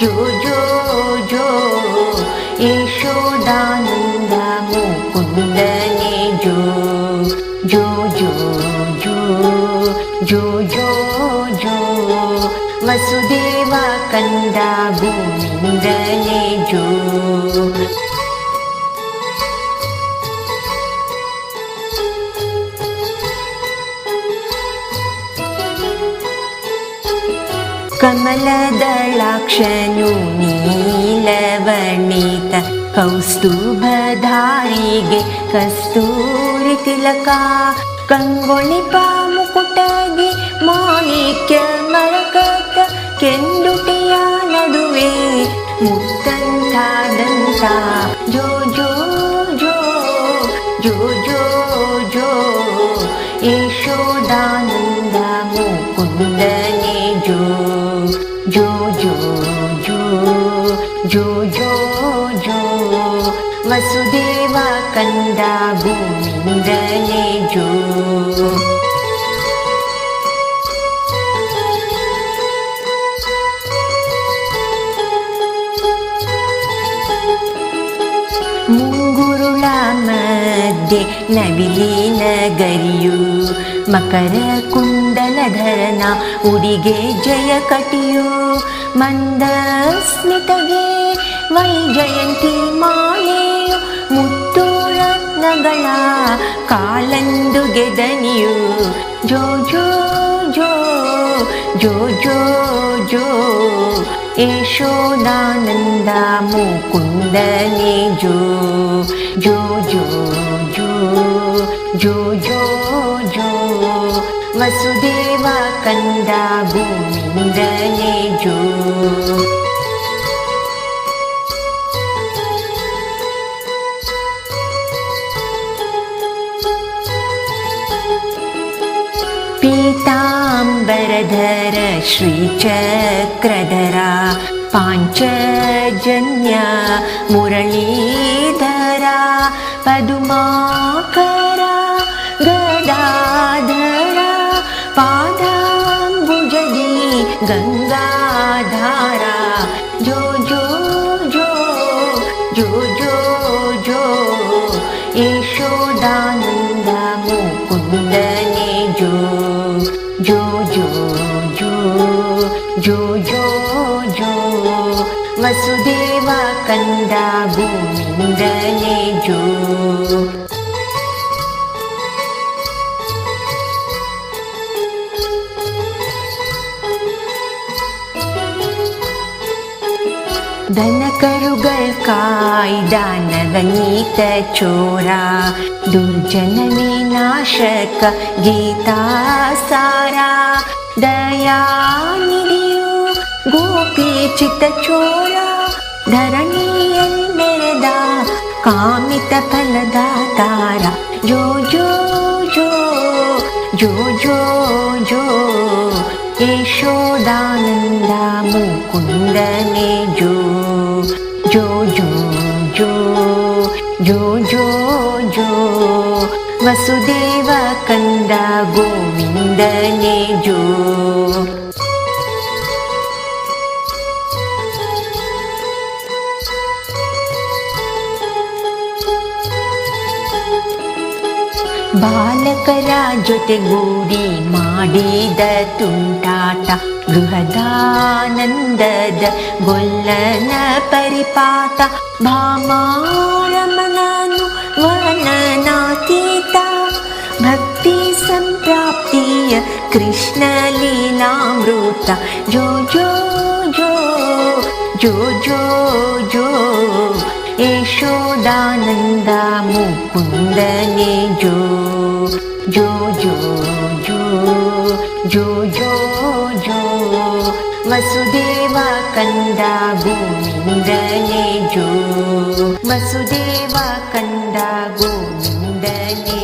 ಜೋ ಜೋ ಜೋ ಯಶೋದಾನಂದ ಮುಕುಂದನೆ ಜೋ ಜೋ ಜೋ ಜೋ ಜೋ ಜೋ ಜೋ ವಸುದೇವ ಕಂದ ಗೋವಿಂದನೆ ಜೋ ಕಮಲದಳಾಕ್ಷನು ನೀಲವರ್ಣಿತ ಕೌಸ್ತುಭಧಾರಿಗೆ ಕಸ್ತೂರಿ ತಿಲಕ ಕಂಗೊಳಿಪ ಮುಕುಟಗೆ ಮಾಣಿಕ್ಯ ಮರಕತ ಕೆಂದುಟಿಯ ನಡುವೆ ಮುತ್ತಂತಾದಂತ ಜೋ ಜೋ ಜೋ ಜೋ ಜೋ ಜೋ ಯಶೋದಾನಂದ ಮುಕುಂದನೆ ಜೋ ಜೋ ಜೋ ಜೋ ಜೋ ಜೋ ಜೋ ವಸುದೇವ ಕಂದ ಗೋವಿಂದನೆ ಜೋ ಮುಂಗುರುಳ ಮಧ್ಯೆ ನವಿಲಿನ ಗರಿಯು ಮಕರ ಕುಂಡಲಧರನ ಉಡಿಗೆ ಜಯ ಕಟಿಯು ಮಂದಸ್ಮಿತಗೆ ವೈಜಯಂತಿ ಮಾಲೆಯು ಮುತ್ತು ರತ್ನಗಳ ಕಾಲಂದುಗೆ ದನಿಯು ಜೋ ಜೋ ಜೋ ಜೋ ಜೋ ಜೋ ಯಶೋದಾನಂದ ಮುಕುಂದನೆ ಜೋ ಜೋ ಜೋ ಜೋ ಜೋ ಜೋ ಜೋ ವಸುದೇವ ಕಂದ ಗೋವಿಂದನೆ ಜೋ ಪೀತಾಂಬರಧರ ಶ್ರೀಚಕ್ರಧರ ಪಾಂಚಜನ್ಯ ಮುರಳೀಧರ ಪದುಮಾಕರ ಗದಾಧರ ಪಾದಾಂಬುಜದಿ ಗಂಗಾಧಾರ ಜೋ ಜೋ ಜೋ ಜೋ ಜೋ ಜೋ ಯಶೋದಾನಂದ ಮುಕುಂದನೆ ಜೋ ಜೋ ಜೋ ಜೋ ಜೋ ಜೋ ಜೋ ವಸುದೇವ ಕಂದ ಗೋವಿಂದನೆ ಜೋ ದನಕರುಗಳ್ ಕಾಯ್ದ ನವನೀತ ಚೋರ ದುರ್ಜನ ವಿನಾಶಕ ಗೀತಾಸಾರ ದಯಾನಿಧಿಯು ಗೋಪಿ ಚಿತ್ತ ಚೋರ ಧರಣಿಯಲ್ಲಿ ಮೆರೆದ ಕಾಮಿತ ಫಲದಾತಾರ ಜೋ ಜೋ ಜೋ ಜೋ ಜೋ ಜೋ ಯಶೋದಾನಂದ ಮುಕುಂದನೆ ಜೋ ಜೋ ಜೋ ಜೋ ಜೋ ಜೋ ಜೋ ವಸುದೇವ ಕಂದ ಗೋವಿಂದನೆ ಜೋ ಬಾಲಕರ ಜೊತೆಗೂಡಿ ಮಾಡಿದ ತುಂಟಾಟ ಗೃಹದಾನಂದದ ಗೊಲ್ಲನ ಪರಿಪಾಠ ಭಾಮಾರಮಣನು ವನನಾತೀತ ಭಕ್ತಿ ಸಂಪ್ರಾಪ್ತಿಯ ಕೃಷ್ಣ ಲೀಲಾಮೃತ ಜೋ ಜೋ ಜೋ ಜೋ ಜೋ ಜೋ ಯಶೋದಾನಂದ ಮುಕುಂದನೆ ಜೋ ಜೋ ಜೋ ಜೋ ಜೋ ಜೋ ಜೋ ವಸುದೇವ ಕಂದ ಗೋವಿಂದನೆ ಜೋ ವಸುದೇವ ಕಂದ ಗೋವಿಂದನೆ